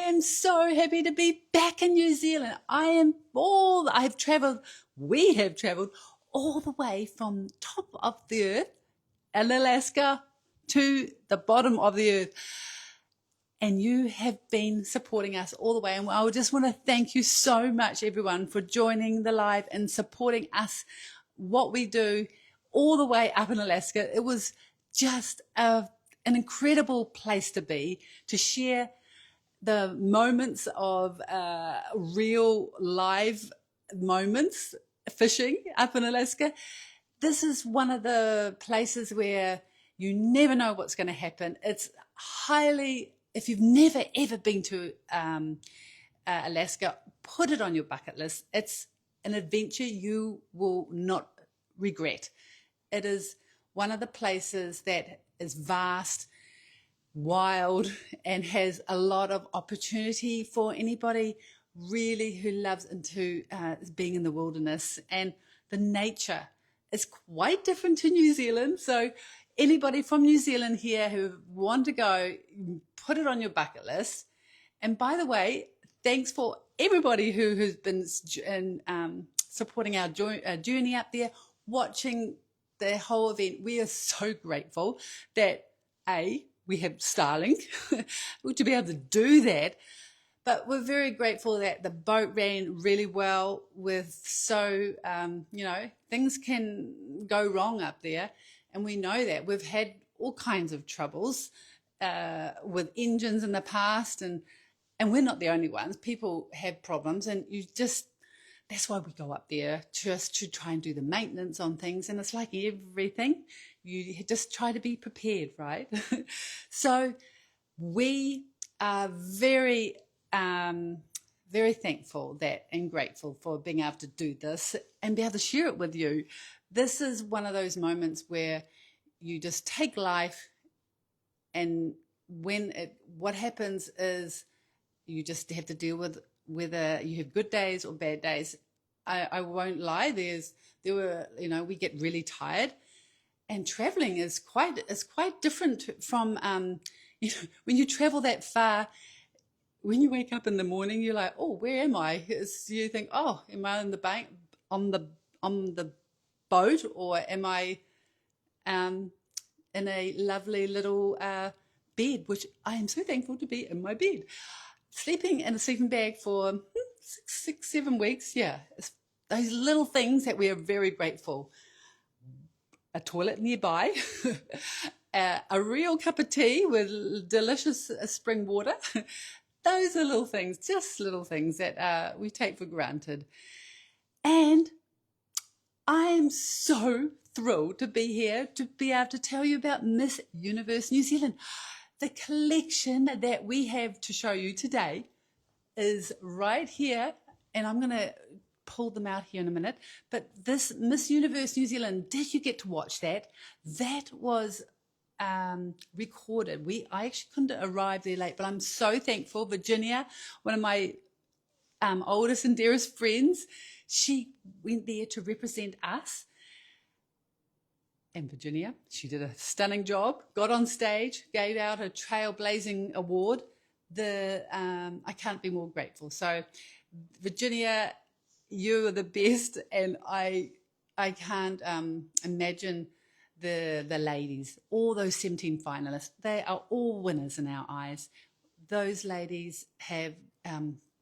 am so happy to be back in New Zealand. We have travelled all the way from top of the earth in Alaska to the bottom of the earth. And you have been supporting us all the way. And I just want to thank you so much, everyone, for joining the live and supporting us, what we do all the way up in Alaska. It was just an incredible place to be, to share the moments of real live moments fishing up in Alaska. This is one of the places where you never know what's going to happen. It's highly, if you've never ever been to Alaska, put it on your bucket list. It's an adventure you will not regret. It is one of the places that is vast, wild, and has a lot of opportunity for anybody really who loves into being in the wilderness. And the nature is quite different to New Zealand. So anybody from New Zealand here who want to go, put it on your bucket list. And by the way, thanks for everybody who has been supporting our journey up there, watching the whole event. We are so grateful that we have Starlink to be able to do that. But we're very grateful that the boat ran really well with things can go wrong up there. And we know that. We've had all kinds of troubles with engines in the past, and we're not the only ones. People have problems, and that's why we go up there, just to try and do the maintenance on things. And it's like everything, you just try to be prepared, right? So we are very, very thankful and grateful for being able to do this and be able to share it with you. This is one of those moments where you just take life, and what happens is you just have to deal with whether you have good days or bad days. I won't lie. We get really tired, and traveling is quite different from when you travel that far. When you wake up in the morning, you're like, oh, where am I? You think, oh, am I on the bank on the boat, or am I in a lovely little bed, which I am so thankful to be in my bed. Sleeping in a sleeping bag for 7 weeks, yeah. It's those little things that we are very grateful. A toilet nearby, a real cup of tea with delicious spring water. Those are little things, just little things that we take for granted. And I am so thrilled to be here, to be able to tell you about Miss Universe New Zealand. The collection that we have to show you today is right here, and I'm going to pull them out here in a minute. But this Miss Universe New Zealand, did you get to watch that? That was recorded. I actually couldn't arrive there late, but I'm so thankful. Virginia, one of my oldest and dearest friends, she went there to represent us. And Virginia, she did a stunning job, got on stage, gave out a trailblazing award. I can't be more grateful. So Virginia, you are the best, and I can't imagine the ladies, all those 17 finalists. They are all winners in our eyes. Those ladies have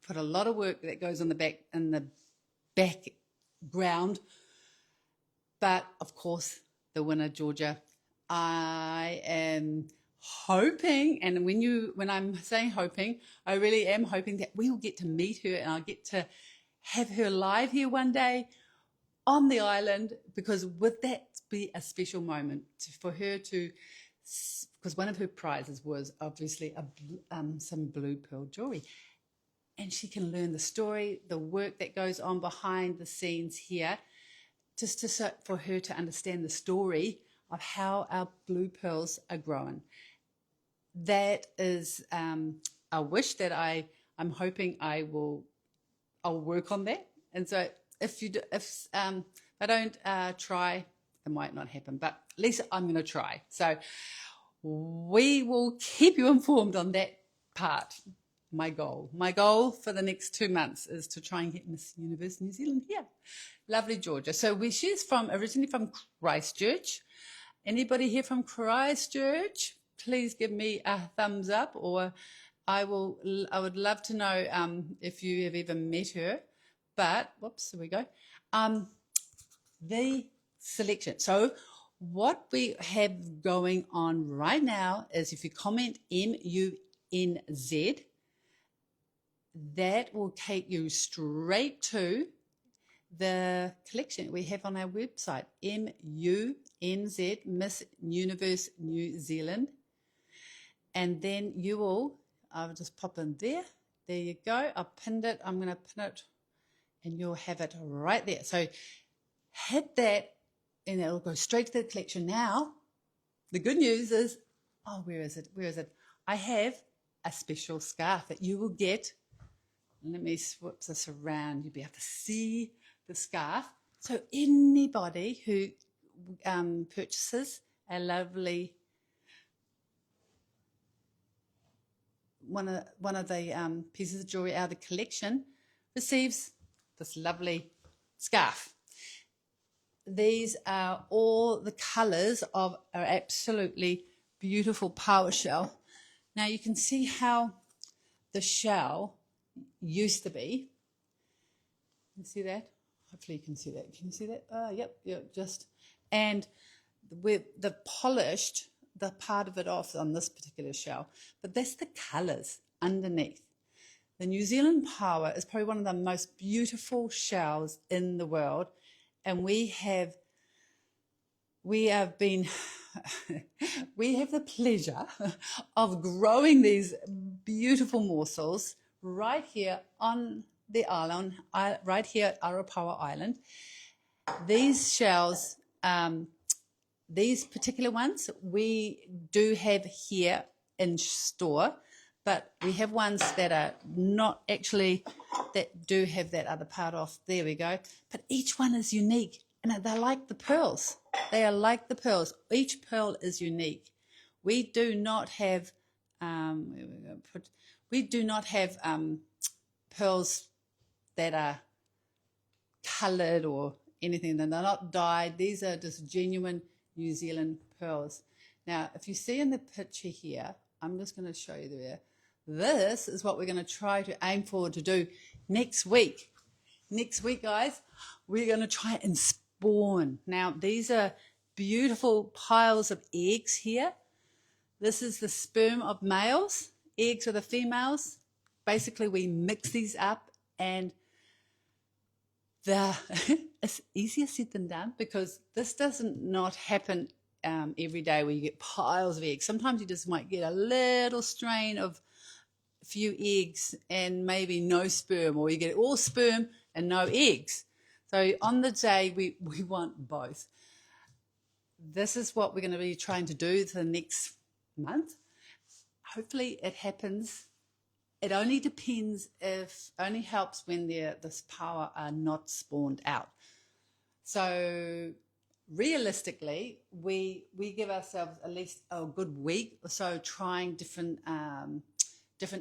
put a lot of work that goes in the background. But of course, the winner, Georgia, I am hoping, and when I'm saying hoping, I really am hoping that we will get to meet her, and I'll get to have her live here one day on the island, because would that be a special moment for her to, because one of her prizes was obviously some blue pearl jewellery, and she can learn the story, the work that goes on behind the scenes here, just for her to understand the story of how our blue pearls are grown. That is a wish that I'm hoping I'll work on that. And so if I don't try, it might not happen, but at least I'm going to try. So we will keep you informed on that part. my goal. My goal for the next 2 months is to try and get Miss Universe New Zealand here. Lovely Georgia. So she's originally from Christchurch. Anybody here from Christchurch? Please give me a thumbs up, or I would love to know if you have ever met her. But whoops, here we go. The selection. So what we have going on right now is if you comment MUNZ, that will take you straight to the collection we have on our website, MUNZ, Miss Universe New Zealand. And then I'll just pop in there. There you go. I've pinned it. I'm going to pin it and you'll have it right there. So hit that and it'll go straight to the collection. Now, the good news is, where is it? I have a special scarf that you will get. Let me swap this around. You'll be able to see the scarf. So anybody who purchases a lovely one of the pieces of jewelry out of the collection receives this lovely scarf. These are all the colours of our absolutely beautiful pāua shell. Now you can see how the shell used to be. You see that? Hopefully you can see that. Can you see that? Yep. And with the polished, the part of it off on this particular shell, but that's the colours underneath. The New Zealand pāua is probably one of the most beautiful shells in the world, and we have the pleasure of growing these beautiful morsels right here on the island, right here at Arapawa Island. These shells, these particular ones, we do have here in store, but we have ones that are not actually, that do have that other part off. There we go. But each one is unique, and they're like the pearls. They are like the pearls. Each pearl is unique. We do not have, pearls that are coloured or anything. They're not dyed. These are just genuine New Zealand pearls. Now, if you see in the picture here, I'm just going to show you there. This is what we're going to try to aim for to do next week. Next week, guys, we're going to try and spawn. Now, these are beautiful piles of eggs here. This is the sperm of males, eggs of the females. Basically, we mix these up, and it's easier said than done, because this doesn't not happen every day where you get piles of eggs. Sometimes you just might get a little strain of a few eggs and maybe no sperm, or you get all sperm and no eggs. So on the day, we want both. This is what we're going to be trying to do for the next month. Hopefully it happens. It only depends, only helps when this pāua are not spawned out. So realistically, we give ourselves at least a good week or so trying different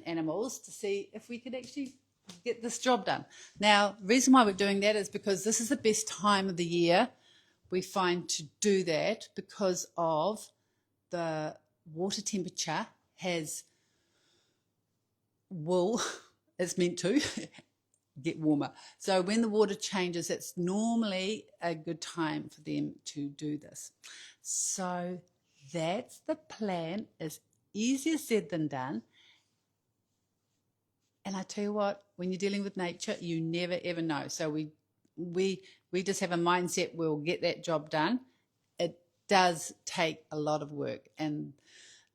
animals to see if we could actually get this job done. Now, the reason why we're doing that is because this is the best time of the year we find to do that, because of the water temperature wool is meant to get warmer. So when the water changes, it's normally a good time for them to do this. So that's the plan. It's easier said than done. And I tell you what, when you're dealing with nature, you never ever know. So we just have a mindset, we'll get that job done. It does take a lot of work, and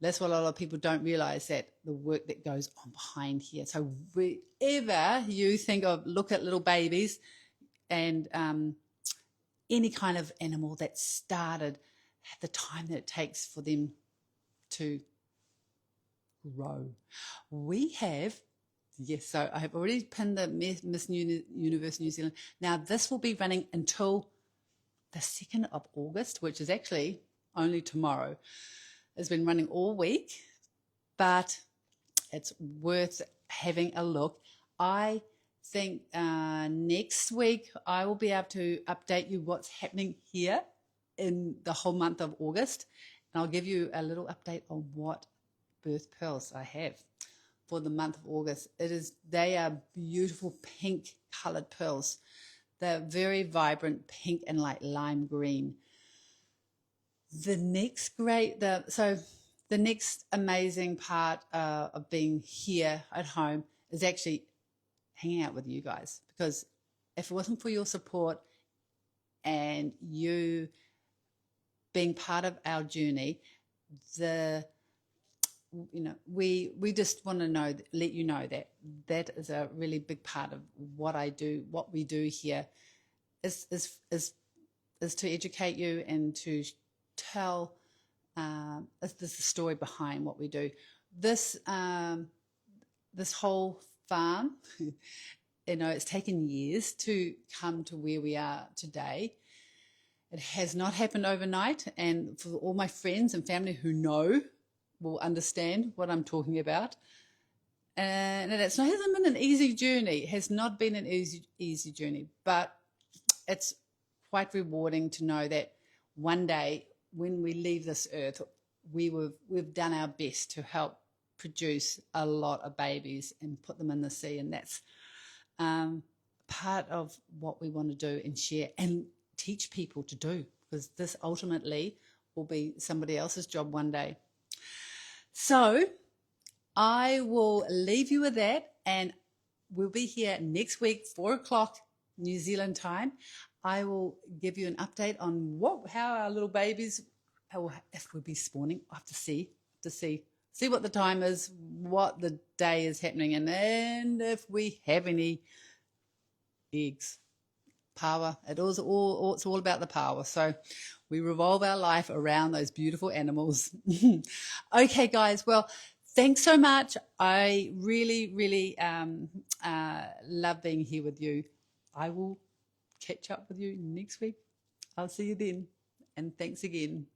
that's what a lot of people don't realise, that the work that goes on behind here. So wherever you think of, look at little babies and any kind of animal that started, the time that it takes for them to grow. We have, yes, so I have already pinned the Miss Universe New Zealand. Now this will be running until the 2nd of August, which is actually only tomorrow. It's been running all week, but It's worth having a look. I think next week I will be able to update you what's happening here in the whole month of August, and I'll give you a little update on what birth pearls I have for the month of August. They are beautiful pink colored pearls. They're very vibrant pink and like lime green. The next amazing part of being here at home is actually hanging out with you guys, because if it wasn't for your support and you being part of our journey, we just want to let you know that is a really big part of what I do, what we do here is to educate you and to tell the story behind what we do. This whole farm, it's taken years to come to where we are today. It has not happened overnight, and for all my friends and family who know will understand what I'm talking about. And it hasn't been an easy journey. It has not been an easy journey, but it's quite rewarding to know that one day when we leave this earth, we've done our best to help produce a lot of babies and put them in the sea. And that's part of what we want to do and share and teach people to do, because this ultimately will be somebody else's job one day. So I will leave you with that, and we'll be here next week, 4:00 New Zealand time. I will give you an update on how our little babies, if we'll be spawning. I have to see what the time is, what the day is happening, and if we have any eggs. Pāua. It's all about the pāua. So we revolve our life around those beautiful animals. Okay, guys. Well, thanks so much. I really, really love being here with you. I will catch up with you next week. I'll see you then. And thanks again.